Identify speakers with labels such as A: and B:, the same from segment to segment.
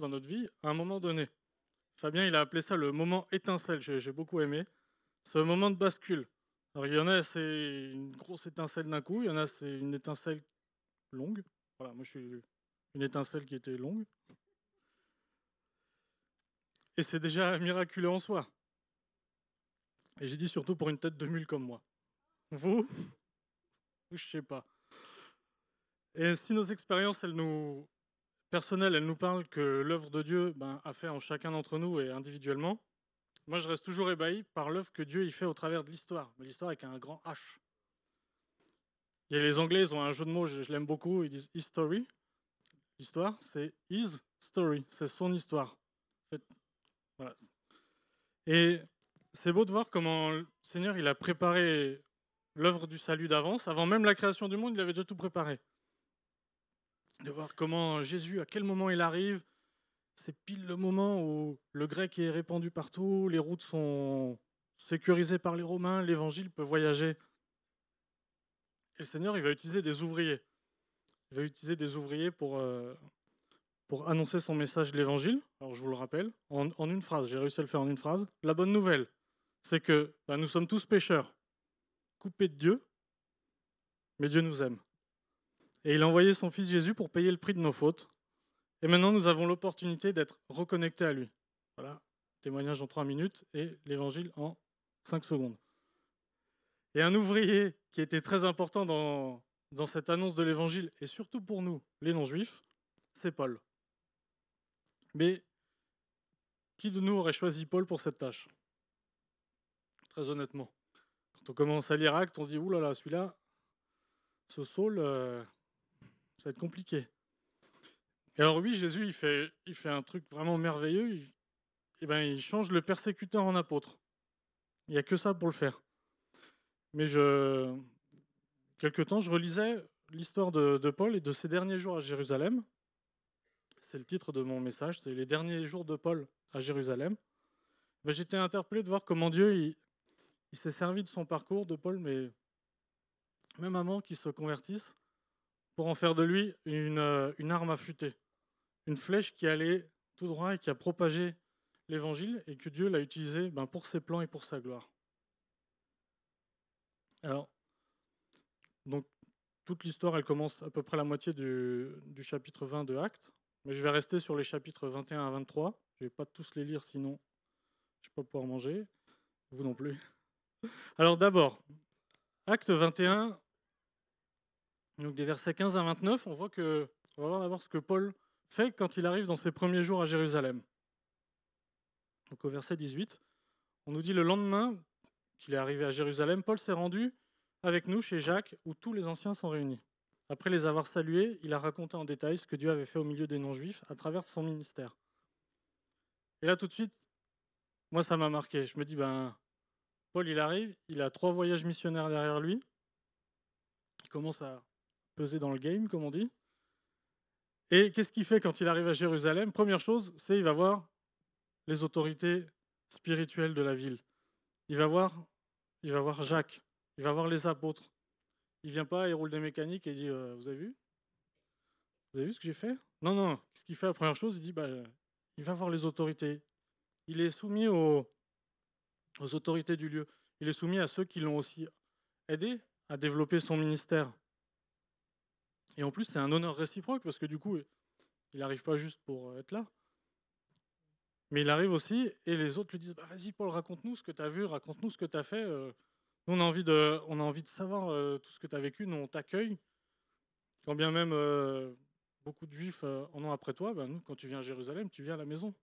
A: dans notre vie à un moment donné. Fabien, il a appelé ça le moment étincelle, j'ai beaucoup aimé. Ce moment de bascule. Alors, il y en a, c'est une grosse étincelle d'un coup, il y en a, c'est une étincelle longue. Voilà, moi, je suis une étincelle qui était longue. Et c'est déjà miraculeux en soi. Et j'ai dit surtout pour une tête de mule comme moi. Vous, je sais pas. Et si nos expériences, personnelles, elles nous parlent que l'œuvre de Dieu a fait en chacun d'entre nous et individuellement, moi, je reste toujours ébahi par l'œuvre que Dieu y fait au travers de l'histoire. Mais l'histoire avec un grand H. Et les Anglais, ils ont un jeu de mots, je l'aime beaucoup, ils disent history. L'histoire, c'est his story, c'est son histoire. En fait, voilà. Et c'est beau de voir comment le Seigneur il a préparé l'œuvre du salut d'avance. Avant même la création du monde, il avait déjà tout préparé. De voir comment Jésus, à quel moment il arrive, c'est pile le moment où le grec est répandu partout, les routes sont sécurisées par les Romains, l'évangile peut voyager. Et le Seigneur, il va utiliser des ouvriers. Il va utiliser des ouvriers pour annoncer son message de l'évangile. Alors je vous le rappelle, en une phrase, j'ai réussi à le faire en une phrase. La bonne nouvelle, c'est que nous sommes tous pécheurs, coupés de Dieu, mais Dieu nous aime. Et il a envoyé son Fils Jésus pour payer le prix de nos fautes. Et maintenant, nous avons l'opportunité d'être reconnectés à lui. Voilà, témoignage en 3 minutes et l'évangile en 5 secondes. Et un ouvrier qui était très important dans cette annonce de l'évangile, et surtout pour nous, les non-juifs, c'est Paul. Mais qui de nous aurait choisi Paul pour cette tâche? Très honnêtement. Quand on commence à lire Actes, on se dit, oulala, celui-là, ce Saul, ça va être compliqué. Et alors oui, Jésus, il fait un truc vraiment merveilleux. Il change le persécuteur en apôtre. Il n'y a que ça pour le faire. Mais quelque temps, je relisais l'histoire de Paul et de ses derniers jours à Jérusalem. C'est le titre de mon message, c'est les derniers jours de Paul à Jérusalem. J'étais interpellé de voir comment Dieu il s'est servi de son parcours de Paul, mais même avant qu'il se convertisse, pour en faire de lui une arme affûtée, une flèche qui allait tout droit et qui a propagé l'évangile et que Dieu l'a utilisé pour ses plans et pour sa gloire. Alors, donc, toute l'histoire, elle commence à peu près la moitié du chapitre 20 de Actes, mais je vais rester sur les chapitres 21 à 23. Je ne vais pas tous les lire, sinon je ne vais pas pouvoir manger. Vous non plus. Alors d'abord, Acte 21, donc des versets 15 à 29, on va voir d'abord ce que Paul fait quand il arrive dans ses premiers jours à Jérusalem. Donc au verset 18, on nous dit le lendemain qu'il est arrivé à Jérusalem, Paul s'est rendu avec nous chez Jacques, où tous les anciens sont réunis. Après les avoir salués, il a raconté en détail ce que Dieu avait fait au milieu des non-juifs à travers son ministère. Et là, tout de suite, moi, ça m'a marqué. Je me dis, Paul, il arrive, il a 3 voyages missionnaires derrière lui. Il commence à peser dans le game, comme on dit. Et qu'est-ce qu'il fait quand il arrive à Jérusalem? Première chose, c'est il va voir les autorités spirituelles de la ville. Il va voir Jacques, il va voir les apôtres. Il vient pas, il roule des mécaniques et il dit vous avez vu? Vous avez vu ce que j'ai fait? Non, non. Ce qu'il fait la première chose, il dit il va voir les autorités. Il est soumis aux autorités du lieu. Il est soumis à ceux qui l'ont aussi aidé à développer son ministère. Et en plus, c'est un honneur réciproque parce que du coup, il n'arrive pas juste pour être là, mais il arrive aussi et les autres lui disent vas-y, Paul, raconte-nous ce que tu as vu, raconte-nous ce que tu as fait. Nous, on a envie de savoir tout ce que tu as vécu. Nous, on t'accueille. Quand bien même beaucoup de juifs en ont après toi, nous, quand tu viens à Jérusalem, tu viens à la maison.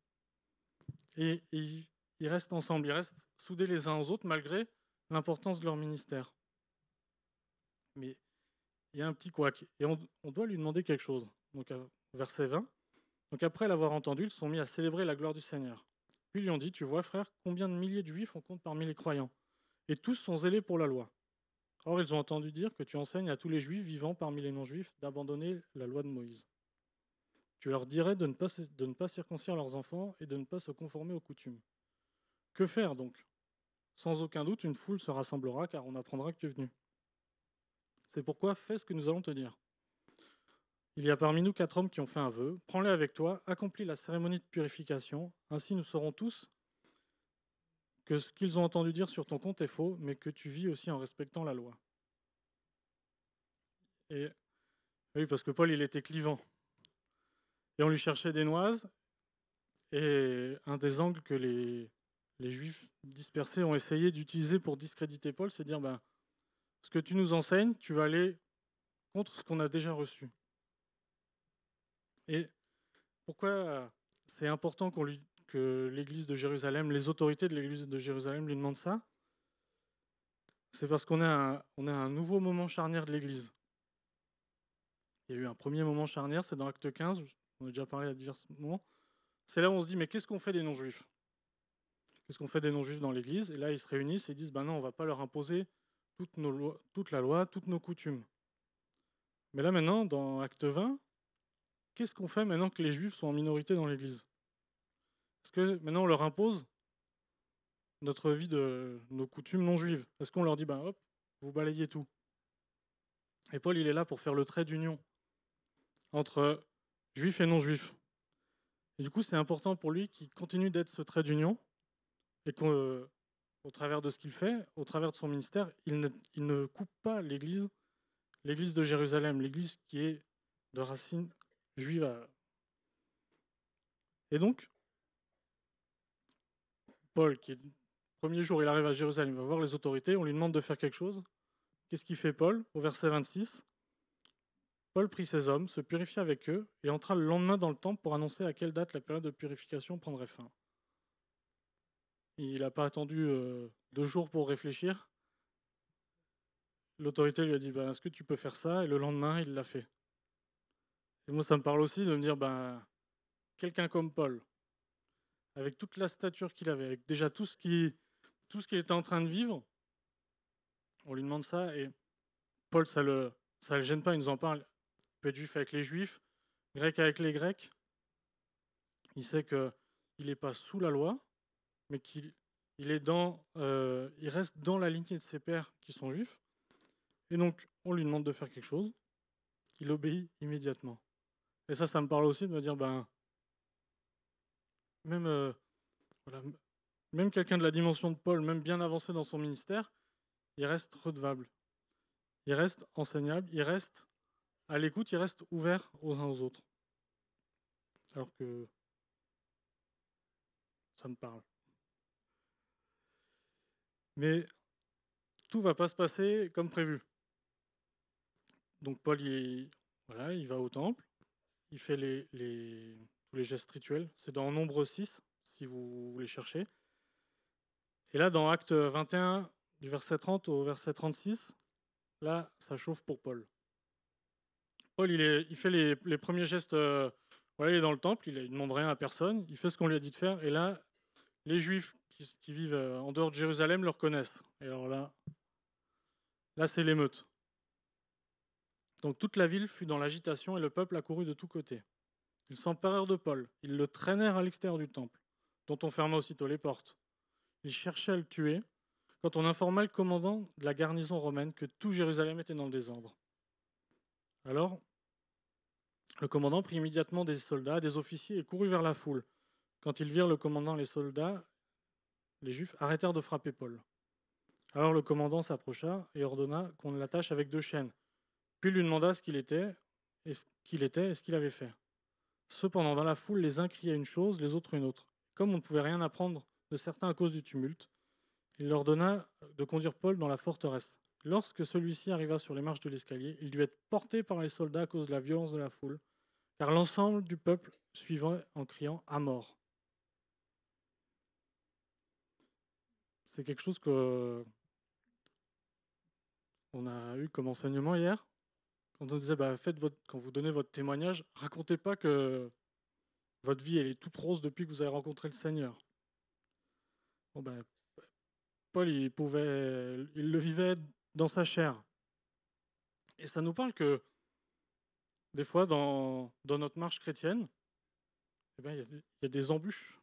A: Et ils restent ensemble, ils restent soudés les uns aux autres malgré l'importance de leur ministère. Mais il y a un petit couac. Et on doit lui demander quelque chose. Donc, verset 20. Donc, après l'avoir entendu, ils se sont mis à célébrer la gloire du Seigneur. Puis ils lui ont dit tu vois, frère, combien de milliers de juifs on compte parmi les croyants? Et tous sont zélés pour la loi. Or, ils ont entendu dire que tu enseignes à tous les juifs vivant parmi les non-juifs d'abandonner la loi de Moïse. Tu leur dirais de ne pas circoncire leurs enfants et de ne pas se conformer aux coutumes. Que faire donc? Sans aucun doute, une foule se rassemblera car on apprendra que tu es venu. C'est pourquoi fais ce que nous allons te dire. Il y a parmi nous 4 hommes qui ont fait un vœu. Prends-les avec toi, accomplis la cérémonie de purification. Ainsi nous saurons tous que ce qu'ils ont entendu dire sur ton compte est faux, mais que tu vis aussi en respectant la loi. Et oui, parce que Paul, il était clivant. Et on lui cherchait des noises. Et un des angles que les Juifs dispersés ont essayé d'utiliser pour discréditer Paul, c'est de dire, ce que tu nous enseignes, tu vas aller contre ce qu'on a déjà reçu. Et pourquoi c'est important que l'Église de Jérusalem, les autorités de l'Église de Jérusalem lui demandent ça? C'est parce qu'on a un nouveau moment charnière de l'Église. Il y a eu un premier moment charnière, c'est dans Acte 15, on a déjà parlé à divers moments. C'est là où on se dit, mais qu'est-ce qu'on fait des non-juifs? Qu'est-ce qu'on fait des non-juifs dans l'Église? Et là, ils se réunissent et ils disent, non, on ne va pas leur imposer toute la loi, toutes nos coutumes. Mais là, maintenant, dans Acte 20, qu'est-ce qu'on fait maintenant que les Juifs sont en minorité dans l'Église? Est-ce que maintenant on leur impose notre vie de nos coutumes non juives? Est-ce qu'on leur dit, hop, vous balayez tout? Et Paul, il est là pour faire le trait d'union entre juifs et non-juifs. Et du coup, c'est important pour lui qu'il continue d'être ce trait d'union et qu'au travers de ce qu'il fait, au travers de son ministère, il ne coupe pas l'Église de Jérusalem, l'Église qui est de racines juives. Et donc, Paul, qui est le premier jour, il arrive à Jérusalem, il va voir les autorités, on lui demande de faire quelque chose. Qu'est-ce qu'il fait Paul au verset 26? Paul prit ses hommes, se purifia avec eux, et entra le lendemain dans le temple pour annoncer à quelle date la période de purification prendrait fin. Il n'a pas attendu 2 jours pour réfléchir. L'autorité lui a dit, est-ce que tu peux faire ça? Et le lendemain, il l'a fait. Et moi, ça me parle aussi de me dire, quelqu'un comme Paul, avec toute la stature qu'il avait, avec déjà tout ce qu'il était en train de vivre, on lui demande ça, et Paul, ça le gêne pas, il nous en parle. Il peut être juif avec les juifs, grec avec les grecs. Il sait qu'il n'est pas sous la loi, mais qu'il il reste dans la lignée de ses pères qui sont juifs. Et donc, on lui demande de faire quelque chose, il obéit immédiatement. Et ça me parle aussi de me dire, même, voilà, même quelqu'un de la dimension de Paul, même bien avancé dans son ministère, il reste redevable. Il reste enseignable, il reste à l'écoute, il reste ouvert aux uns aux autres. Alors que ça me parle. Mais tout ne va pas se passer comme prévu. Donc Paul, il va au temple, il fait tous les gestes rituels. C'est dans Nombre 6, si vous voulez chercher. Et là, dans Acte 21, du verset 30 au verset 36, là, ça chauffe pour Paul. Paul, il fait les premiers gestes. Il est dans le temple, il ne demande rien à personne, il fait ce qu'on lui a dit de faire. Et là, les Juifs qui vivent en dehors de Jérusalem le reconnaissent. Et alors là c'est l'émeute. Donc toute la ville fut dans l'agitation et le peuple accourut de tous côtés. Ils s'emparèrent de Paul, ils le traînèrent à l'extérieur du temple, dont on ferma aussitôt les portes. Ils cherchaient à le tuer, quand on informa le commandant de la garnison romaine que tout Jérusalem était dans le désordre. Alors, le commandant prit immédiatement des soldats, des officiers et courut vers la foule. Quand ils virent le commandant et les soldats, les Juifs arrêtèrent de frapper Paul. Alors le commandant s'approcha et ordonna qu'on l'attache avec 2 chaînes. Puis il lui demanda ce qu'il était et ce qu'il avait fait. Cependant, dans la foule, les uns criaient une chose, les autres une autre. Comme on ne pouvait rien apprendre de certains à cause du tumulte, il leur donna de conduire Paul dans la forteresse. Lorsque celui-ci arriva sur les marches de l'escalier, il dut être porté par les soldats à cause de la violence de la foule, car l'ensemble du peuple suivait en criant « à mort ». C'est quelque chose qu'on a eu comme enseignement hier. Quand on disait, quand vous donnez votre témoignage, racontez pas que votre vie elle est toute rose depuis que vous avez rencontré le Seigneur. Paul, il le vivait dans sa chair. Et ça nous parle que des fois, dans notre marche chrétienne, il y a des embûches.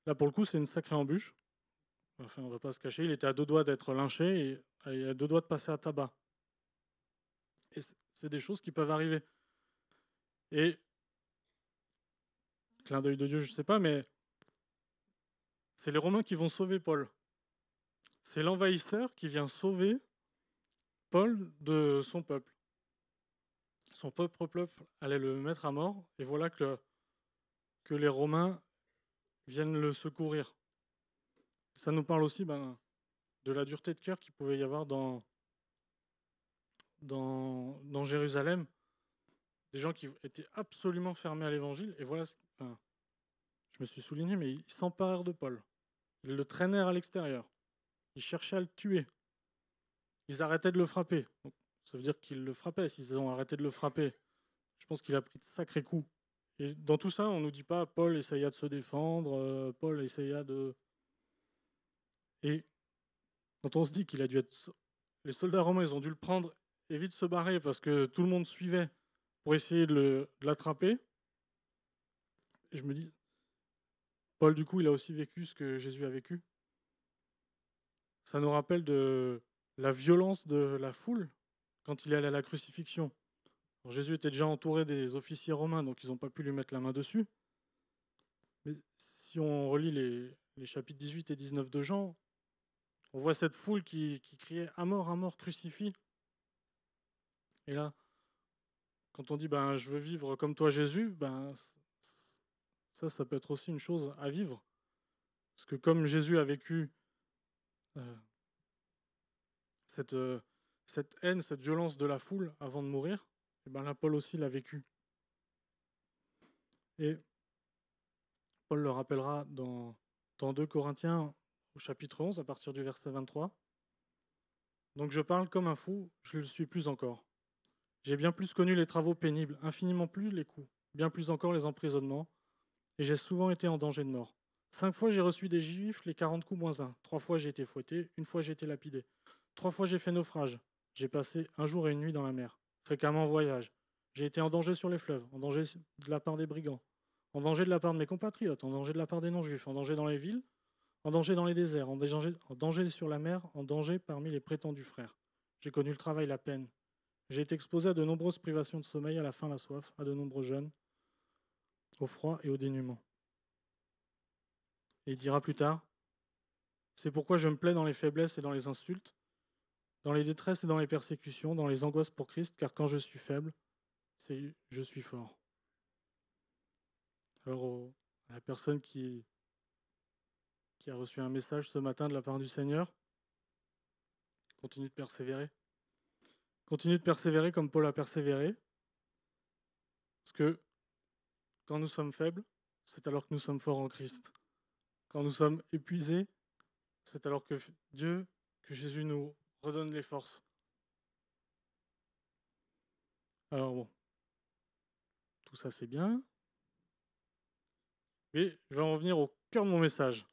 A: Là, pour le coup, c'est une sacrée embûche. Enfin, on ne va pas se cacher, il était à 2 doigts d'être lynché et à 2 doigts de passer à tabac. Et c'est des choses qui peuvent arriver. Et clin d'œil de Dieu, je ne sais pas, mais c'est les Romains qui vont sauver Paul. C'est l'envahisseur qui vient sauver Paul de son peuple. Son propre peuple allait le mettre à mort, et voilà que les Romains viennent le secourir. Ça nous parle aussi de la dureté de cœur qu'il pouvait y avoir dans Jérusalem, des gens qui étaient absolument fermés à l'évangile, et voilà, enfin, je me suis souligné, mais ils s'emparèrent de Paul. Ils le traînèrent à l'extérieur. Ils cherchaient à le tuer. Ils arrêtaient de le frapper. Donc, ça veut dire qu'ils le frappaient. S'ils ont arrêté de le frapper, je pense qu'il a pris de sacrés coups. Et dans tout ça, on ne nous dit pas Paul essaya de se défendre, Paul essaya de... Et quand on se dit qu'il a dû être... Les soldats romains, ils ont dû le prendre et vite se barrer parce que tout le monde suivait pour essayer de l'attraper. Et je me dis, Paul, du coup, il a aussi vécu ce que Jésus a vécu. Ça nous rappelle de la violence de la foule quand il est allé à la crucifixion. Alors, Jésus était déjà entouré des officiers romains, donc ils n'ont pas pu lui mettre la main dessus. Mais si on relit les chapitres 18 et 19 de Jean, on voit cette foule qui criait « à mort, crucifie ». Et là, quand on dit je veux vivre comme toi Jésus, ça peut être aussi une chose à vivre. Parce que comme Jésus a vécu euh, cette haine, cette violence de la foule avant de mourir, et là Paul aussi l'a vécu. Et Paul le rappellera dans 2 Corinthiens au chapitre 11 à partir du verset 23. Donc je parle comme un fou, je ne le suis plus encore. J'ai bien plus connu les travaux pénibles, infiniment plus les coups, bien plus encore les emprisonnements, et j'ai souvent été en danger de mort. 5 fois j'ai reçu des gifles, les 40 coups moins 1. 3 fois j'ai été fouetté, 1 fois j'ai été lapidé. 3 fois j'ai fait naufrage. J'ai passé 1 jour et 1 nuit dans la mer, fréquemment en voyage. J'ai été en danger sur les fleuves, en danger de la part des brigands, en danger de la part de mes compatriotes, en danger de la part des non-juifs, en danger dans les villes, en danger dans les déserts, en danger sur la mer, en danger parmi les prétendus frères. J'ai connu le travail, la peine. J'ai été exposé à de nombreuses privations de sommeil, à la faim, la soif, à de nombreux jeûnes, au froid et au dénuement. Et il dira plus tard, c'est pourquoi je me plais dans les faiblesses et dans les insultes, dans les détresses et dans les persécutions, dans les angoisses pour Christ, car quand je suis faible, je suis fort. Alors, à la personne qui a reçu un message ce matin de la part du Seigneur, continue de persévérer. Continue de persévérer comme Paul a persévéré, parce que quand nous sommes faibles, c'est alors que nous sommes forts en Christ. Quand nous sommes épuisés, c'est alors que Jésus nous redonne les forces. Alors bon, tout ça c'est bien, mais je vais en revenir au cœur de mon message.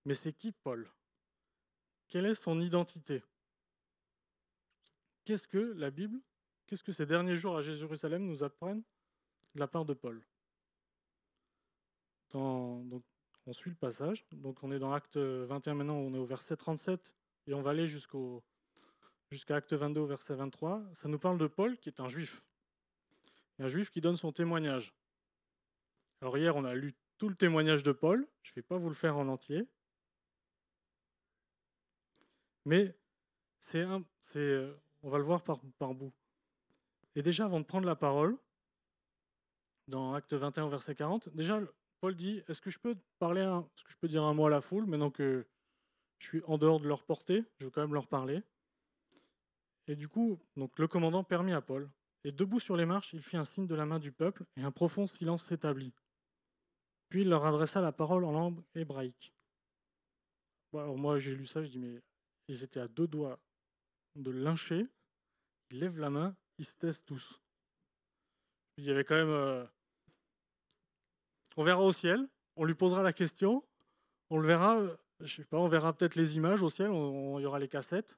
A: Mais c'est qui Paul? Quelle est son identité? Qu'est-ce que la Bible, qu'est-ce que ces derniers jours à Jérusalem nous apprennent de la part de Paul? Donc, on suit le passage, donc on est dans Acte 21 maintenant, on est au verset 37, et on va aller jusqu'à Acte 22 au verset 23. Ça nous parle de Paul qui est un juif. Un juif qui donne son témoignage. Alors hier, on a lu tout le témoignage de Paul, je ne vais pas vous le faire en entier, mais on va le voir par bout. Et déjà, avant de prendre la parole, dans Acte 21 verset 40, déjà, Paul dit, est-ce que je peux dire un mot à la foule, maintenant que je suis en dehors de leur portée, je veux quand même leur parler. Et du coup, donc, le commandant permit à Paul, et debout sur les marches, il fit un signe de la main du peuple, et un profond silence s'établit. Puis il leur adressa la parole en langue hébraïque. Bon, alors moi, j'ai lu ça, je dis, mais ils étaient à 2 doigts de le lyncher, ils lèvent la main, ils se taisent tous. Il y avait quand même... On verra au ciel, on lui posera la question, on le verra, je sais pas, on verra peut-être les images au ciel, il y aura les cassettes.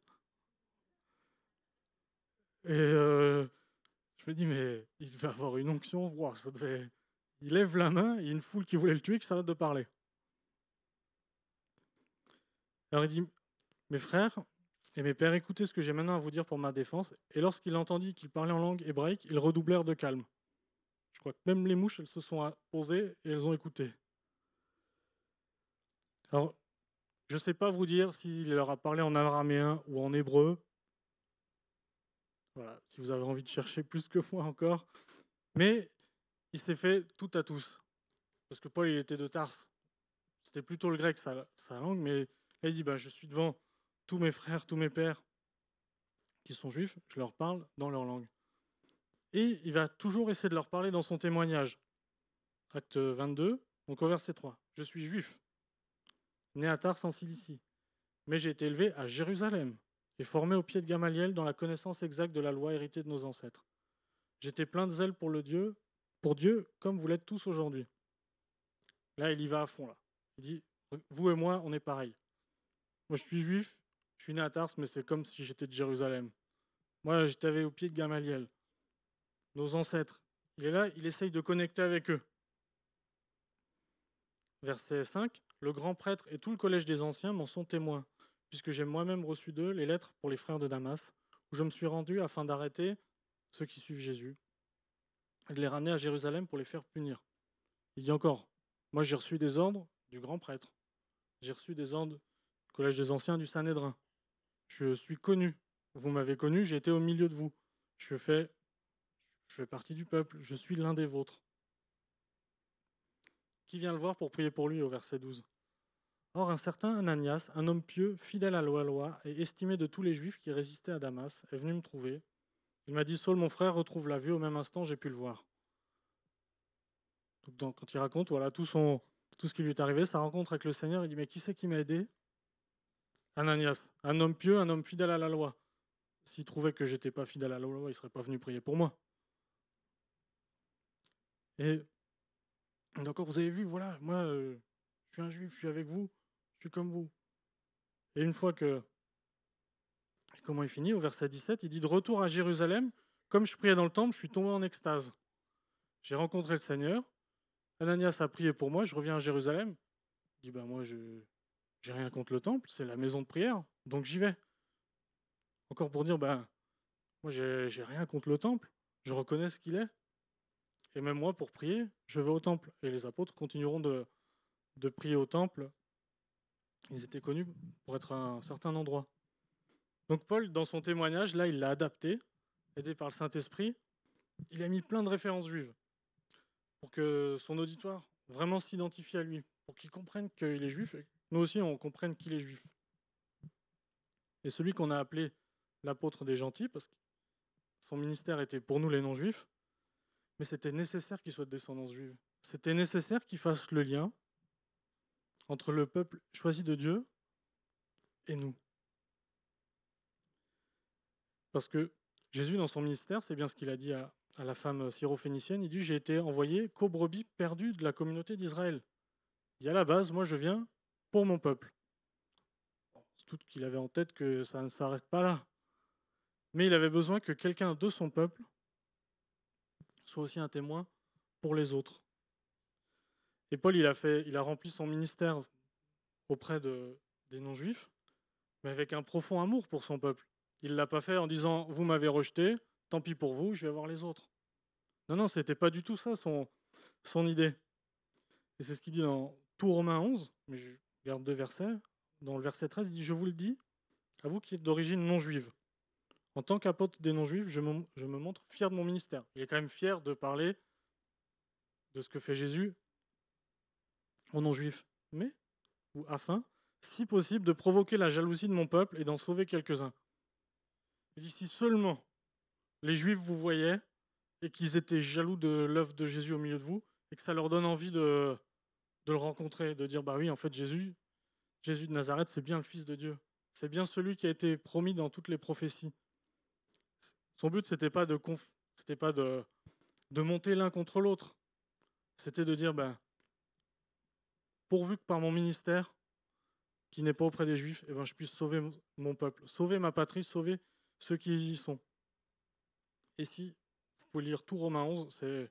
A: Et je me dis, mais il devait avoir une onction, wow, ça devait... Il lève la main, il y a une foule qui voulait le tuer qui s'arrête de parler. Alors il dit, mes frères et mes pères, écoutez ce que j'ai maintenant à vous dire pour ma défense. Et lorsqu'il entendit qu'il parlait en langue hébraïque, ils redoublèrent de calme. Je crois que même les mouches, elles se sont posées et elles ont écouté. Alors, je ne sais pas vous dire s'il leur a parlé en araméen ou en hébreu. Voilà, si vous avez envie de chercher plus que moi encore. Mais il s'est fait tout à tous. Parce que Paul, il était de Tarse. C'était plutôt le grec, sa langue. Mais là, il dit, je suis devant tous mes frères, tous mes pères qui sont juifs. Je leur parle dans leur langue. Et il va toujours essayer de leur parler dans son témoignage. Acte 22, donc au verset 3. Je suis juif, né à Tarse en Cilicie. Mais j'ai été élevé à Jérusalem et formé au pied de Gamaliel dans la connaissance exacte de la loi héritée de nos ancêtres. J'étais plein de zèle pour Dieu, comme vous l'êtes tous aujourd'hui. Là, il y va à fond. Là. Il dit, vous et moi, on est pareil. Moi, je suis juif, je suis né à Tarse, mais c'est comme si j'étais de Jérusalem. Moi, j'étais au pied de Gamaliel, nos ancêtres. Il est là, il essaye de connecter avec eux. Verset 5, le grand prêtre et tout le collège des anciens m'en sont témoins, puisque j'ai moi-même reçu d'eux les lettres pour les frères de Damas, où je me suis rendu afin d'arrêter ceux qui suivent Jésus, et de les ramener à Jérusalem pour les faire punir. Il dit encore, moi j'ai reçu des ordres du grand prêtre, j'ai reçu des ordres du collège des anciens du Sanhédrin. Je suis connu, vous m'avez connu, j'ai été au milieu de vous. Je fais partie du peuple, je suis l'un des vôtres. Qui vient le voir pour prier pour lui au verset 12. Or, un certain Ananias, un homme pieux, fidèle à la loi et estimé de tous les Juifs qui résistaient à Damas, est venu me trouver. Il m'a dit, Saul, mon frère, retrouve la vue. Au même instant, j'ai pu le voir. Donc, quand il raconte voilà, tout ce qui lui est arrivé, sa rencontre avec le Seigneur, il dit, mais qui c'est qui m'a aidé? Ananias, un homme pieux, un homme fidèle à la loi. S'il trouvait que j'étais pas fidèle à la loi, il ne serait pas venu prier pour moi. Et donc, vous avez vu, voilà, moi, je suis un Juif, je suis avec vous, je suis comme vous. Et une fois que... Comment il finit? Au verset 17, il dit, de retour à Jérusalem, comme je priais dans le temple, je suis tombé en extase. J'ai rencontré le Seigneur. Ananias a prié pour moi. Je reviens à Jérusalem. Il dit moi, je n'ai rien contre le temple. C'est la maison de prière. Donc j'y vais. Encore pour dire moi, j'ai rien contre le temple. Je reconnais ce qu'il est. Et même moi, pour prier, je vais au temple. Et les apôtres continueront de prier au temple. Ils étaient connus pour être à un certain endroit. Donc Paul, dans son témoignage, là, il l'a adapté, aidé par le Saint-Esprit. Il a mis plein de références juives pour que son auditoire vraiment s'identifie à lui, pour qu'il comprenne qu'il est juif, et que nous aussi on comprenne qu'il est juif. Et celui qu'on a appelé l'apôtre des gentils, parce que son ministère était pour nous les non-juifs, mais c'était nécessaire qu'il soit de descendance juive. C'était nécessaire qu'il fasse le lien entre le peuple choisi de Dieu et nous. Parce que Jésus, dans son ministère, c'est bien ce qu'il a dit à la femme syrophénicienne, il dit « J'ai été envoyé qu'aux brebis perdues de la communauté d'Israël ». Il dit à la base, moi je viens pour mon peuple. C'est tout qu'il avait en tête que ça ne s'arrête pas là. Mais il avait besoin que quelqu'un de son peuple soit aussi un témoin pour les autres. Et Paul, il a rempli son ministère auprès des non-juifs, mais avec un profond amour pour son peuple. Il ne l'a pas fait en disant « Vous m'avez rejeté, tant pis pour vous, je vais voir les autres ». Non, ce n'était pas du tout ça son idée. Et c'est ce qu'il dit dans tout Romains 11, mais je garde 2 versets. Dans le verset 13, il dit « Je vous le dis, à vous qui êtes d'origine non juive. En tant qu'apôtre des non-juifs, je me montre fier de mon ministère. » Il est quand même fier de parler de ce que fait Jésus aux non-juifs. Mais, ou afin, si possible, de provoquer la jalousie de mon peuple et d'en sauver quelques-uns. Il dit, si seulement les juifs vous voyaient et qu'ils étaient jaloux de l'œuvre de Jésus au milieu de vous, et que ça leur donne envie de le rencontrer, de dire, oui, en fait, Jésus de Nazareth, c'est bien le Fils de Dieu. C'est bien celui qui a été promis dans toutes les prophéties. Son but, c'était pas de monter l'un contre l'autre. C'était de dire, pourvu que par mon ministère, qui n'est pas auprès des Juifs, je puisse sauver mon peuple, sauver ma patrie, sauver ceux qui y sont. Et si vous pouvez lire tout Romains 11, je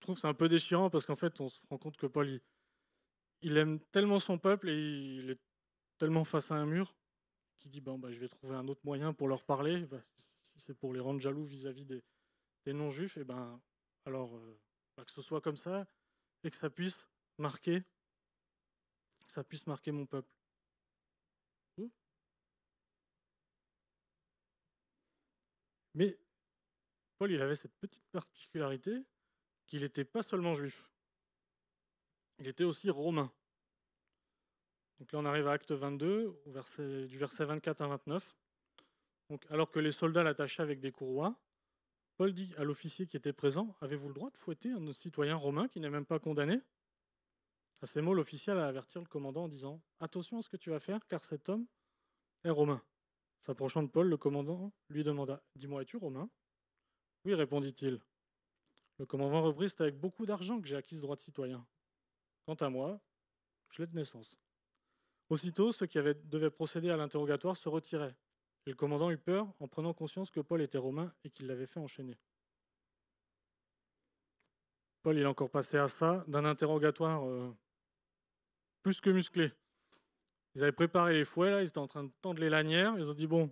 A: trouve que c'est un peu déchirant parce qu'en fait, on se rend compte que Paul, il aime tellement son peuple et il est tellement face à un mur qu'il dit je vais trouver un autre moyen pour leur parler. Si c'est pour les rendre jaloux vis-à-vis des non-juifs, Alors, que ce soit comme ça et que ça puisse marquer, mon peuple. Mmh. Mais Paul, il avait cette petite particularité qu'il n'était pas seulement juif, il était aussi romain. Donc là, on arrive à Acte 22, du verset 24 à 29. Donc, alors que les soldats l'attachaient avec des courroies, Paul dit à l'officier qui était présent, « Avez-vous le droit de fouetter un citoyen romain qui n'est même pas condamné ?» À ces mots, l'officier a averti le commandant en disant, « Attention à ce que tu vas faire, car cet homme est romain. » S'approchant de Paul, le commandant lui demanda, « Dis-moi, es-tu romain ?» « Oui, répondit-il. » Le commandant reprit, « C'est avec beaucoup d'argent que j'ai acquis ce droit de citoyen. Quant à moi, je l'ai de naissance. » Aussitôt, ceux qui devaient procéder à l'interrogatoire se retiraient. Et le commandant eut peur en prenant conscience que Paul était romain et qu'il l'avait fait enchaîner. Paul, il est encore passé à ça, d'un interrogatoire plus que musclé. Ils avaient préparé les fouets, là, ils étaient en train de tendre les lanières, ils ont dit, bon,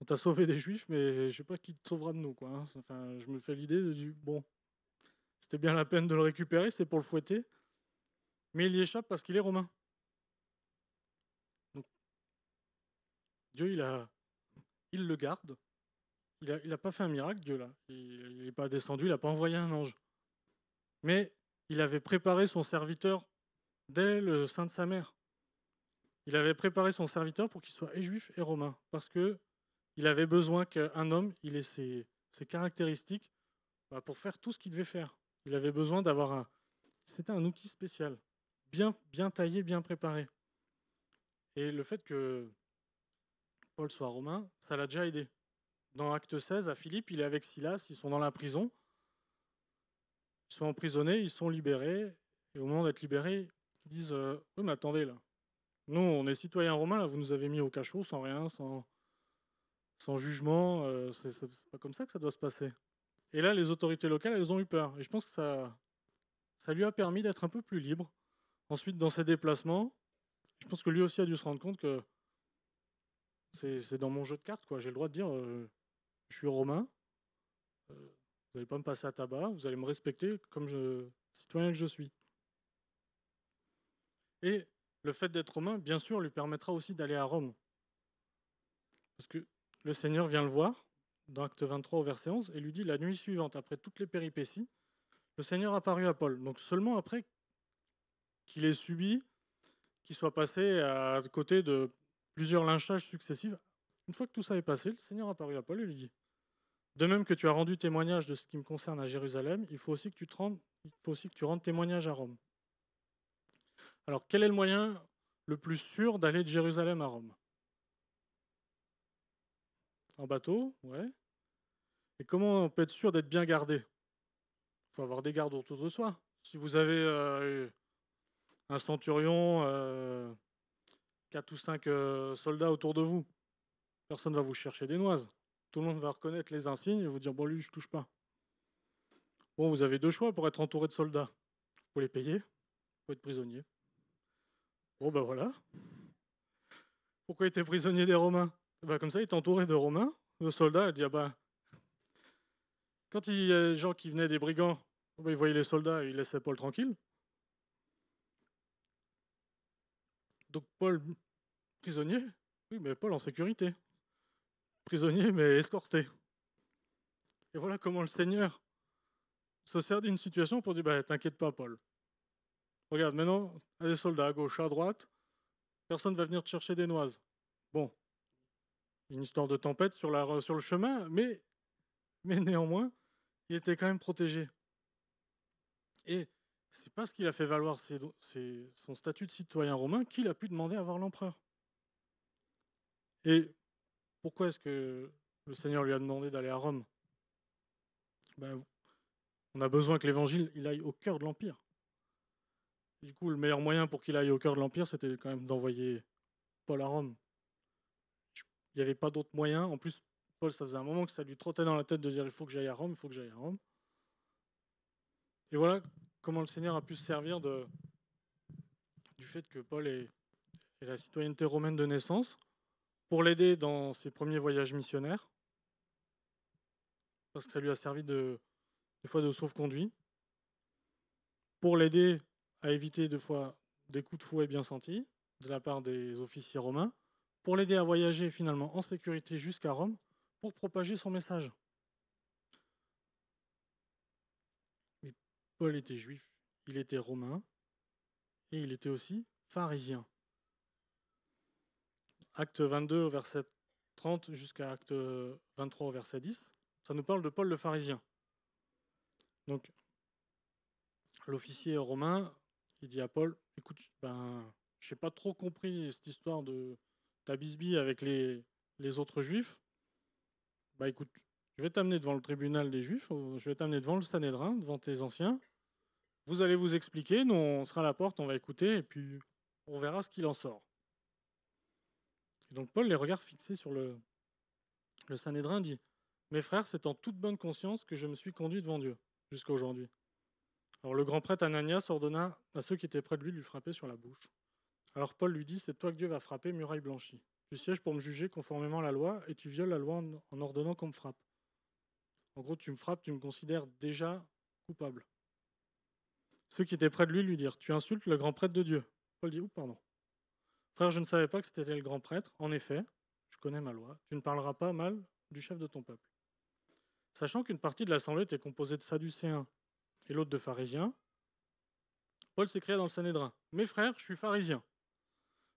A: on t'a sauvé des juifs, mais je sais pas qui te sauvera de nous, quoi. Hein. Enfin, je me fais l'idée de bon, c'était bien la peine de le récupérer, c'est pour le fouetter. Mais il y échappe parce qu'il est romain. Donc, Dieu, il le garde. Il a pas fait un miracle, Dieu, là. Il n'est pas descendu, il n'a pas envoyé un ange. Mais il avait préparé son serviteur dès le sein de sa mère. Il avait préparé son serviteur pour qu'il soit et juif et romain, parce que il avait besoin qu'un homme il ait ses caractéristiques pour faire tout ce qu'il devait faire. Il avait besoin d'avoir C'était un outil spécial, bien taillé, bien préparé. Et le fait que Paul soit romain, ça l'a déjà aidé. Dans Acte 16, à Philippe, il est avec Silas, ils sont dans la prison, ils sont emprisonnés, ils sont libérés, et au moment d'être libérés, ils disent oui, mais attendez, là, nous, on est citoyens romains, là, vous nous avez mis au cachot sans rien, sans jugement, c'est pas comme ça que ça doit se passer. Et là, les autorités locales, elles ont eu peur. Et je pense que ça lui a permis d'être un peu plus libre. Ensuite, dans ses déplacements, je pense que lui aussi a dû se rendre compte que c'est dans mon jeu de cartes, quoi. J'ai le droit de dire je suis romain, vous n'allez pas me passer à tabac, vous allez me respecter comme citoyen que je suis. Et le fait d'être romain, bien sûr, lui permettra aussi d'aller à Rome. Parce que le Seigneur vient le voir, dans Acte 23 au verset 11, et lui dit, la nuit suivante, après toutes les péripéties, le Seigneur apparut à Paul. Donc seulement après qu'il ait subi, qu'il soit passé à côté de plusieurs lynchages successifs, une fois que tout ça est passé, le Seigneur apparut à Paul et lui dit, de même que tu as rendu témoignage de ce qui me concerne à Jérusalem, il faut aussi que tu rendes témoignage à Rome. Alors, quel est le moyen le plus sûr d'aller de Jérusalem à Rome? En bateau, ouais. Et comment on peut être sûr d'être bien gardé? Il faut avoir des gardes autour de soi. Si vous avez un centurion, 4 ou 5 soldats autour de vous, personne ne va vous chercher des noises. Tout le monde va reconnaître les insignes et vous dire, bon, lui, je touche pas. Bon, vous avez deux choix pour être entouré de soldats. Vous pouvez les payer, vous pouvez être prisonnier. Bon, ben voilà. Pourquoi il était prisonnier des Romains? Comme ça, il était entouré de Romains, de soldats. Il dit, quand il y a des gens qui venaient des brigands, ils voyaient les soldats et ils laissaient Paul tranquille. Donc Paul, prisonnier, oui, mais Paul en sécurité. Prisonnier, mais escorté. Et voilà comment le Seigneur se sert d'une situation pour dire, t'inquiète pas, Paul. Regarde, maintenant, il y a des soldats à gauche, à droite. Personne ne va venir te chercher des noises. Bon, une histoire de tempête sur le chemin, mais néanmoins, il était quand même protégé. Et c'est parce qu'il a fait valoir son statut de citoyen romain qu'il a pu demander à voir l'empereur. Et pourquoi est-ce que le Seigneur lui a demandé d'aller à Rome? On a besoin que l'évangile il aille au cœur de l'Empire. Du coup, le meilleur moyen pour qu'il aille au cœur de l'Empire, c'était quand même d'envoyer Paul à Rome. Il n'y avait pas d'autre moyen. En plus, Paul, ça faisait un moment que ça lui trottait dans la tête de dire il faut que j'aille à Rome, il faut que j'aille à Rome. Et voilà comment le Seigneur a pu se servir du fait que Paul ait la citoyenneté romaine de naissance pour l'aider dans ses premiers voyages missionnaires, parce que ça lui a servi de des fois de sauf-conduit, pour l'aider à éviter des fois des coups de fouet bien sentis de la part des officiers romains, pour l'aider à voyager finalement en sécurité jusqu'à Rome, pour propager son message. Mais Paul était juif, il était romain, et il était aussi pharisien. Acte 22 au verset 30 jusqu'à acte 23 au verset 10, ça nous parle de Paul le pharisien. Donc, l'officier romain, il dit à Paul, écoute, je n'ai pas trop compris cette histoire de ta bisbille avec les autres juifs. Bah écoute, je vais t'amener devant le tribunal des juifs, je vais t'amener devant le Sanhédrin, devant tes anciens. Vous allez vous expliquer, nous on sera à la porte, on va écouter, et puis on verra ce qu'il en sort. Et donc Paul, les regards fixés sur le Sanhédrin, dit, mes frères, c'est en toute bonne conscience que je me suis conduit devant Dieu jusqu'à aujourd'hui. Alors le grand prêtre Ananias ordonna à ceux qui étaient près de lui de lui frapper sur la bouche. Alors Paul lui dit, c'est toi que Dieu va frapper, muraille blanchie. Tu sièges pour me juger conformément à la loi, et tu violes la loi en ordonnant qu'on me frappe. En gros, tu me frappes, tu me considères déjà coupable. Ceux qui étaient près de lui dirent, tu insultes le grand prêtre de Dieu. Paul dit, pardon. Frère, je ne savais pas que c'était le grand prêtre. En effet, je connais ma loi. Tu ne parleras pas mal du chef de ton peuple. Sachant qu'une partie de l'assemblée était composée de Sadducéens et l'autre de pharisiens, Paul s'écria dans le Sanhédrin, mes frères, je suis pharisien,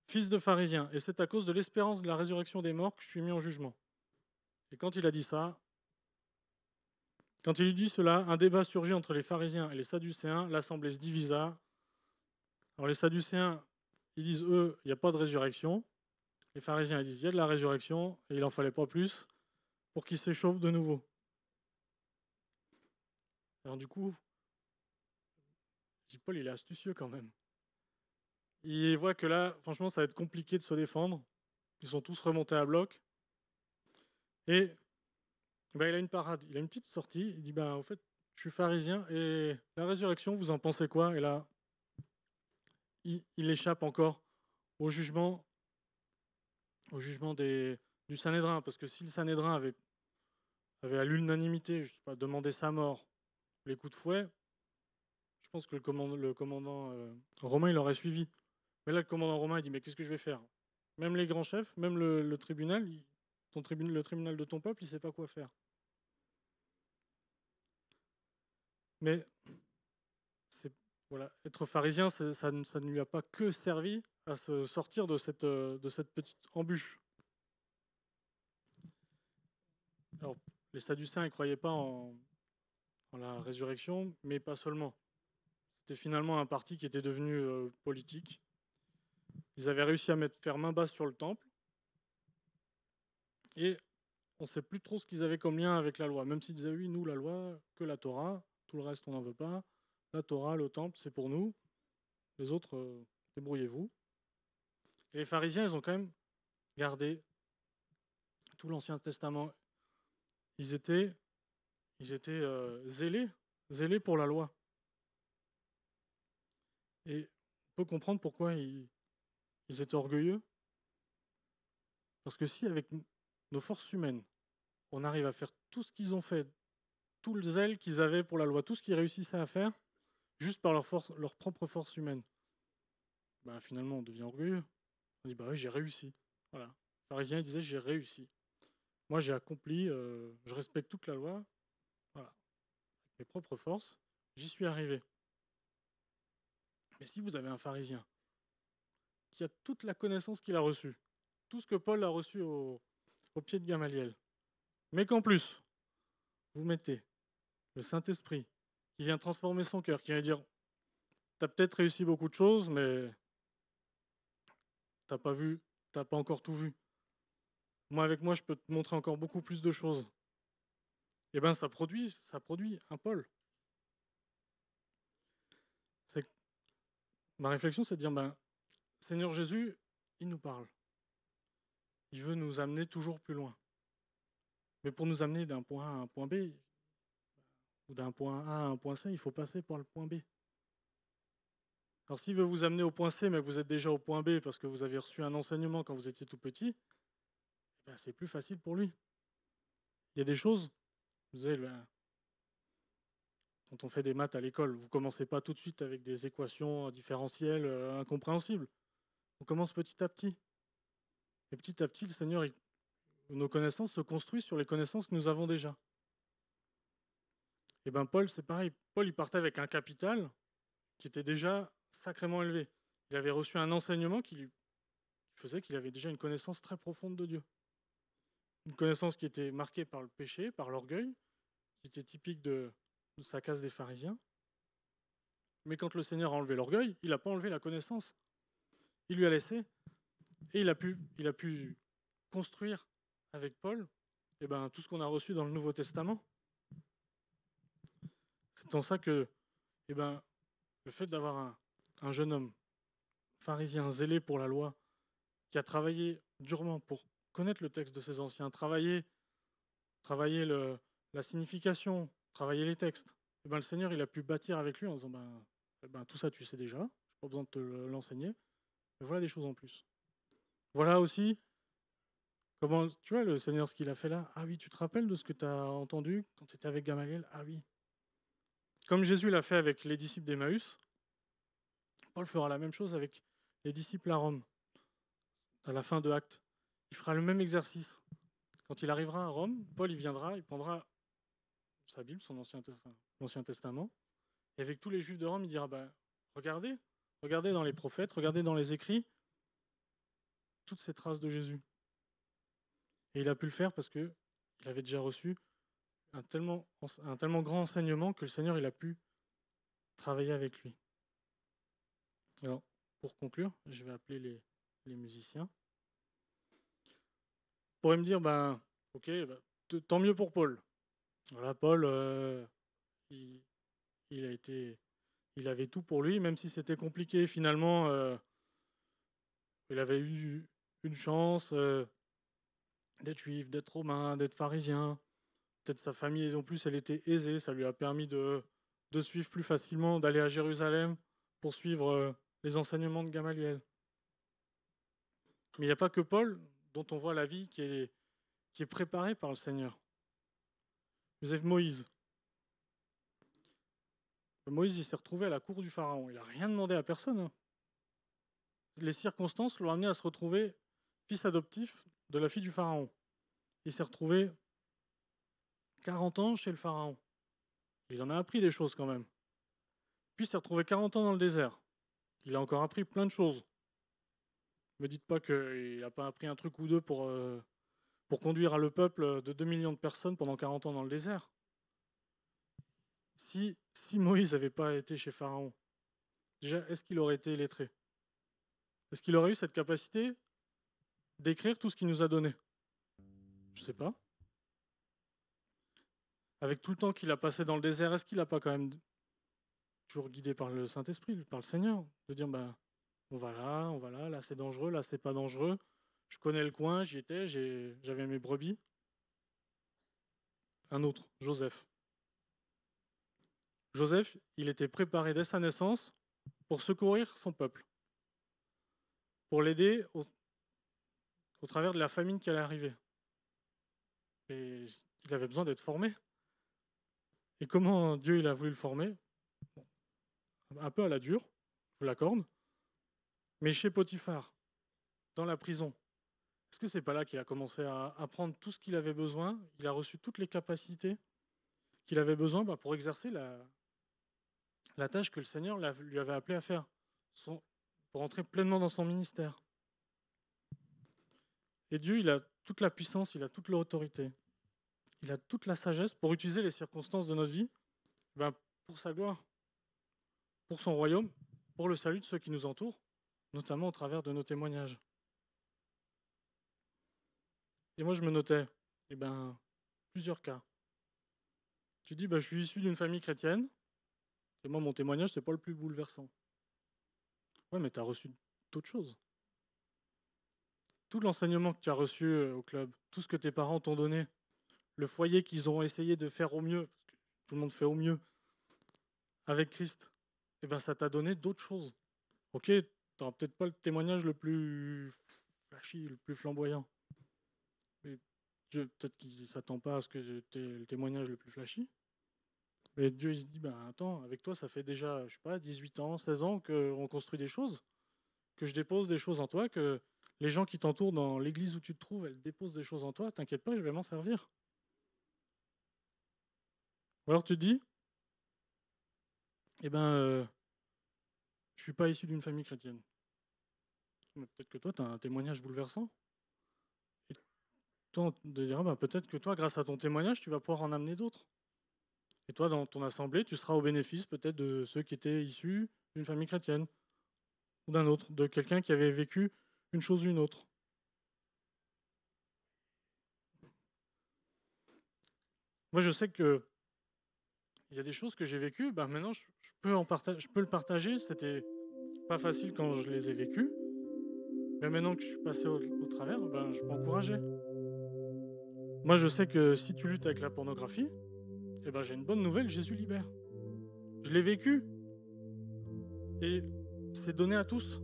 A: fils de pharisien, et c'est à cause de l'espérance de la résurrection des morts que je suis mis en jugement. Et quand il a dit ça, quand il eut dit cela, un débat surgit entre les pharisiens et les sadducéens, l'assemblée se divisa. Alors les sadducéens, ils disent, eux, il n'y a pas de résurrection. Les pharisiens, ils disent, il y a de la résurrection, et il n'en fallait pas plus pour qu'ils s'échauffent de nouveau. Alors du coup, Paul, il est astucieux quand même. Il voit que là, franchement, ça va être compliqué de se défendre. Ils sont tous remontés à bloc. Et il a une parade, il a une petite sortie. Il dit, au fait, je suis pharisien, et la résurrection, vous en pensez quoi? Et là, il échappe encore au jugement du Sanhédrin. Parce que si le Sanhédrin avait à l'unanimité, je sais pas, demandé sa mort, les coups de fouet, je pense que le commandant romain, il aurait suivi. Mais là, le commandant romain, il dit, mais qu'est-ce que je vais faire? Même les grands chefs, même le tribunal, le tribunal de ton peuple, il ne sait pas quoi faire. Mais voilà, être pharisien, ça ne lui a pas que servi à se sortir de cette petite embûche. Alors, les Sadducéens ne croyaient pas en la résurrection, mais pas seulement. C'était finalement un parti qui était devenu politique. Ils avaient réussi à faire main basse sur le temple, et on ne sait plus trop ce qu'ils avaient comme lien avec la loi. Même s'ils disaient, oui, nous, la loi, que la Torah, tout le reste, on n'en veut pas. La Torah, le temple, c'est pour nous. Les autres, débrouillez-vous. Et les pharisiens, ils ont quand même gardé tout l'Ancien Testament. Ils étaient zélés pour la loi. Et on peut comprendre pourquoi ils étaient orgueilleux. Parce que si, avec nos forces humaines, on arrive à faire tout ce qu'ils ont fait, tout le zèle qu'ils avaient pour la loi, tout ce qu'ils réussissaient à faire, juste par leur propre force humaine, finalement, on devient orgueilleux. On dit, oui, j'ai réussi. Voilà. Le pharisien disait, j'ai réussi. Moi, j'ai accompli, je respecte toute la loi. Voilà. Avec mes propres forces, j'y suis arrivé. Mais si vous avez un pharisien qui a toute la connaissance qu'il a reçue, tout ce que Paul a reçu au pied de Gamaliel, mais qu'en plus, vous mettez le Saint-Esprit qui vient transformer son cœur, qui vient dire, tu as peut-être réussi beaucoup de choses, mais tu n'as pas encore tout vu. Moi, avec moi, je peux te montrer encore beaucoup plus de choses. Et ça produit un Paul. Ma réflexion, c'est de dire, Seigneur Jésus, il nous parle. Il veut nous amener toujours plus loin. Mais pour nous amener d'un point A à un point B, ou d'un point A à un point C, il faut passer par le point B. Alors s'il veut vous amener au point C, mais que vous êtes déjà au point B parce que vous avez reçu un enseignement quand vous étiez tout petit, c'est plus facile pour lui. Il y a des choses, vous savez, quand on fait des maths à l'école. Vous ne commencez pas tout de suite avec des équations différentielles incompréhensibles. On commence petit à petit. Et petit à petit, le Seigneur, nos connaissances se construisent sur les connaissances que nous avons déjà. Et bien Paul, c'est pareil. Paul, il partait avec un capital qui était déjà sacrément élevé. Il avait reçu un enseignement qui lui faisait qu'il avait déjà une connaissance très profonde de Dieu. Une connaissance qui était marquée par le péché, par l'orgueil, qui était typique de sa caste des pharisiens. Mais quand le Seigneur a enlevé l'orgueil, il n'a pas enlevé la connaissance. Il lui a laissé, et il a pu construire avec Paul tout ce qu'on a reçu dans le Nouveau Testament. C'est en ça que le fait d'avoir un jeune homme pharisien zélé pour la loi, qui a travaillé durement pour connaître le texte de ses anciens, travailler la signification, travailler les textes, le Seigneur il a pu bâtir avec lui en disant tout ça tu sais déjà, je n'ai pas besoin de te l'enseigner, mais voilà des choses en plus. Voilà aussi comment, tu vois, le Seigneur ce qu'il a fait là. Ah oui, tu te rappelles de ce que tu as entendu quand tu étais avec Gamaliel? Ah oui. Comme Jésus l'a fait avec les disciples d'Emmaüs, Paul fera la même chose avec les disciples à Rome, à la fin de Actes. Il fera le même exercice. Quand il arrivera à Rome, Paul il viendra, il prendra sa Bible, son Ancien Testament, et avec tous les Juifs de Rome, il dira regardez dans les prophètes, regardez dans les écrits, toutes ces traces de Jésus. Et il a pu le faire parce qu'il avait déjà reçu un tellement grand enseignement que le Seigneur il a pu travailler avec lui. Alors, pour conclure, je vais appeler les musiciens. Vous pourrez me dire, ok, tant mieux pour Paul. Voilà, Paul, il avait tout pour lui, même si c'était compliqué. Finalement, il avait eu une chance d'être juif, d'être romain, d'être pharisien. Peut-être sa famille, en plus, elle était aisée. Ça lui a permis de suivre plus facilement, d'aller à Jérusalem pour suivre les enseignements de Gamaliel. Mais il n'y a pas que Paul dont on voit la vie qui est préparée par le Seigneur. Vous avez Moïse. Moïse, il s'est retrouvé à la cour du Pharaon. Il n'a rien demandé à personne. Hein. Les circonstances l'ont amené à se retrouver fils adoptif de la fille du Pharaon. Il s'est retrouvé 40 ans chez le Pharaon. Il en a appris des choses quand même. Puis il s'est retrouvé 40 ans dans le désert. Il a encore appris plein de choses. Ne me dites pas qu'il n'a pas appris un truc ou deux pour conduire le peuple de 2 millions de personnes pendant 40 ans dans le désert. Si Moïse n'avait pas été chez Pharaon, déjà, est-ce qu'il aurait été illettré? Est-ce qu'il aurait eu cette capacité d'écrire tout ce qu'il nous a donné? Je ne sais pas. Avec tout le temps qu'il a passé dans le désert, est-ce qu'il n'a pas quand même toujours guidé par le Saint-Esprit, par le Seigneur, de dire on va là c'est dangereux, là c'est pas dangereux, je connais le coin, j'y étais, j'avais mes brebis. Un autre, Joseph. Joseph, il était préparé dès sa naissance pour secourir son peuple, pour l'aider au travers de la famine qui allait arriver. Et il avait besoin d'être formé. Et comment Dieu il a voulu le former? Un peu à la dure, je vous l'accorde, mais chez Potiphar, dans la prison. Est-ce que c'est pas là qu'il a commencé à apprendre tout ce qu'il avait besoin? Il a reçu toutes les capacités qu'il avait besoin pour exercer la tâche que le Seigneur lui avait appelé à faire, pour entrer pleinement dans son ministère. Et Dieu, il a toute la puissance, il a toute l'autorité, il a toute la sagesse pour utiliser les circonstances de notre vie pour sa gloire, pour son royaume, pour le salut de ceux qui nous entourent, notamment au travers de nos témoignages. Et moi, je me notais plusieurs cas. Tu dis, je suis issu d'une famille chrétienne, et moi, mon témoignage, c'est pas le plus bouleversant. Ouais, mais tu as reçu d'autres choses. Tout l'enseignement que tu as reçu au club, tout ce que tes parents t'ont donné, le foyer qu'ils ont essayé de faire au mieux, parce que tout le monde fait au mieux, avec Christ, ça t'a donné d'autres choses. Ok, tu n'auras peut-être pas le témoignage le plus flashy, le plus flamboyant. Mais Dieu, peut-être qu'il ne s'attend pas à ce que tu aies le témoignage le plus flashy. Et Dieu, il se dit, ben attends, avec toi, ça fait déjà, je sais pas, 18 ans, 16 ans qu'on construit des choses, que je dépose des choses en toi, que les gens qui t'entourent dans l'église où tu te trouves, elles déposent des choses en toi, t'inquiète pas, je vais m'en servir. Ou alors tu te dis, eh ben, je suis pas issu d'une famille chrétienne. Mais peut-être que toi, tu as un témoignage bouleversant. Et toi, on te dira, ben, peut-être que toi, grâce à ton témoignage, tu vas pouvoir en amener d'autres. Et toi, dans ton assemblée, tu seras au bénéfice peut-être de ceux qui étaient issus d'une famille chrétienne, ou d'un autre, de quelqu'un qui avait vécu une chose ou une autre. Moi, je sais que il y a des choses que j'ai vécues, ben maintenant, je peux je peux le partager. C'était pas facile quand je les ai vécues, mais maintenant que je suis passé au travers, ben, je peux encourager. Moi, je sais que si tu luttes avec la pornographie, eh ben, j'ai une bonne nouvelle, Jésus libère. Je l'ai vécu et c'est donné à tous.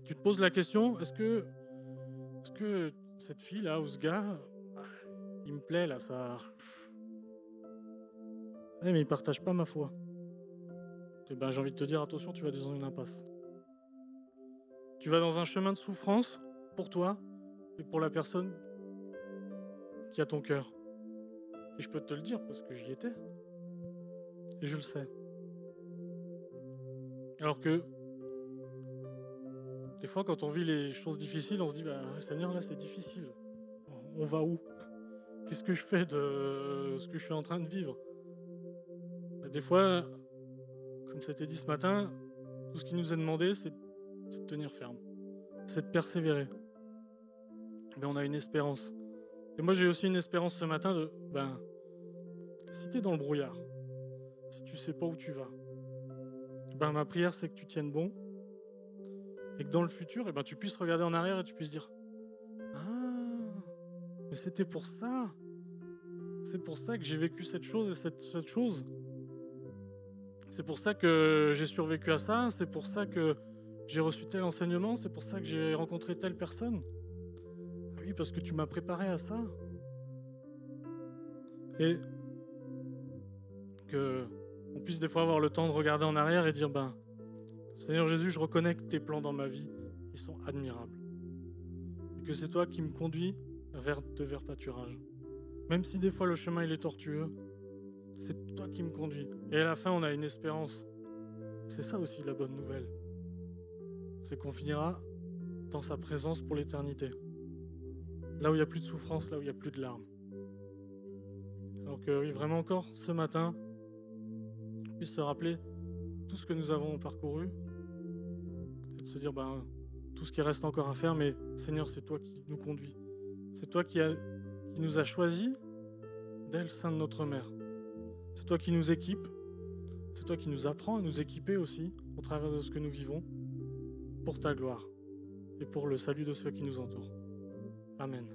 A: Tu te poses la question, est-ce que cette fille-là ou ce gars, il me plaît là, ça... Eh, mais il partage pas ma foi. Eh ben, j'ai envie de te dire, attention, tu vas dans une impasse. Tu vas dans un chemin de souffrance pour toi et pour la personne qui a ton cœur. Et je peux te le dire parce que j'y étais. Et je le sais. Alors que des fois, quand on vit les choses difficiles, on se dit, bah, Seigneur, là, c'est difficile. On va où? Qu'est-ce que je fais de ce que je suis en train de vivre? Des fois, comme ça a été dit ce matin, tout ce qui nous est demandé, c'est de tenir ferme, c'est de persévérer. Mais on a une espérance. Et moi, j'ai aussi une espérance ce matin de, ben, si tu es dans le brouillard, si tu sais pas où tu vas, ben, ma prière, c'est que tu tiennes bon et que dans le futur, ben, tu puisses regarder en arrière et tu puisses dire, ah, mais c'était pour ça. C'est pour ça que j'ai vécu cette chose et cette chose. C'est pour ça que j'ai survécu à ça. C'est pour ça que j'ai reçu tel enseignement. C'est pour ça que j'ai rencontré telle personne. Ah oui, parce que tu m'as préparé à ça. Et que on puisse des fois avoir le temps de regarder en arrière et dire, ben, Seigneur Jésus, je reconnais que tes plans dans ma vie, ils sont admirables. Et que c'est toi qui me conduis vers pâturage. Même si des fois le chemin il est tortueux, c'est toi qui me conduis. Et à la fin, on a une espérance. C'est ça aussi la bonne nouvelle. C'est qu'on finira dans sa présence pour l'éternité. Là où il n'y a plus de souffrance, là où il n'y a plus de larmes. Alors que oui, vraiment encore, ce matin, on puisse se rappeler tout ce que nous avons parcouru et de se dire, ben, tout ce qui reste encore à faire, mais Seigneur, c'est toi qui nous conduis. C'est toi qui nous as choisis dès le sein de notre mère. C'est toi qui nous équipe. C'est toi qui nous apprends à nous équiper aussi au travers de ce que nous vivons pour ta gloire et pour le salut de ceux qui nous entourent. Amen.